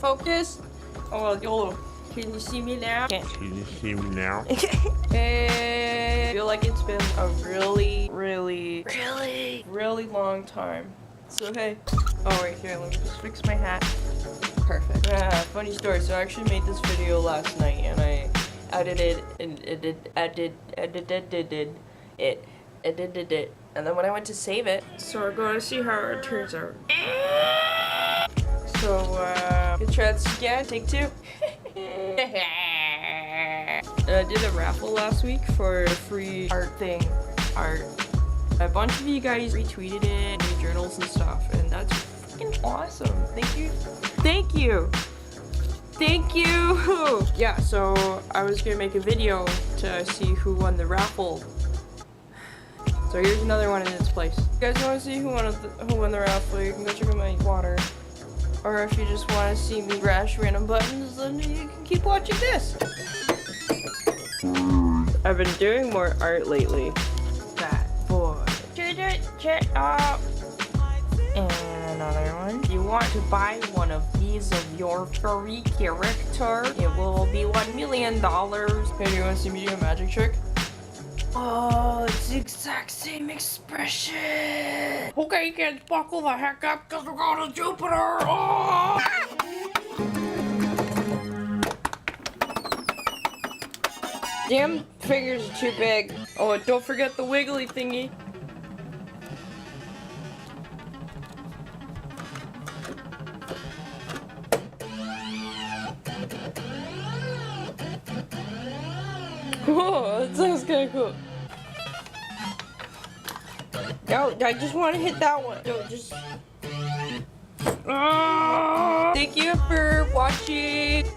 focus. Oh, well, YOLO. Can you see me now? Can you see me now? I feel like it's been a really long time. So hey. Oh wait, here, let me just fix my hat. Perfect. Funny story. So I actually made this video last night, and I edited it. And then when I went to save it, so we're going to see how it turns out. So, good try this again. Take two. I did a raffle last week for a free art thing. A bunch of you guys retweeted it, new journals and stuff, and that's freaking awesome. Thank you. Thank you. Thank you. Yeah, so I was gonna make a video to see who won the raffle. So here's another one in its place. If you guys want to see who won the raffle, you can go check out my water. Or if you just want to see me crash random buttons, then you can keep watching this. I've been doing more art lately. That boy. Check up. And another one. If you want to buy one of these of your furry character, it will be $1 million. Hey, do you want to see me do a magic trick? Oh, it's the exact same expression. Okay, kids, buckle the heck up because we're going to Jupiter. Oh! Damn, fingers are too big. Oh, and don't forget the wiggly thingy. Oh, that sounds kind of cool. No, I just want to hit that one. No, just... Thank you for watching.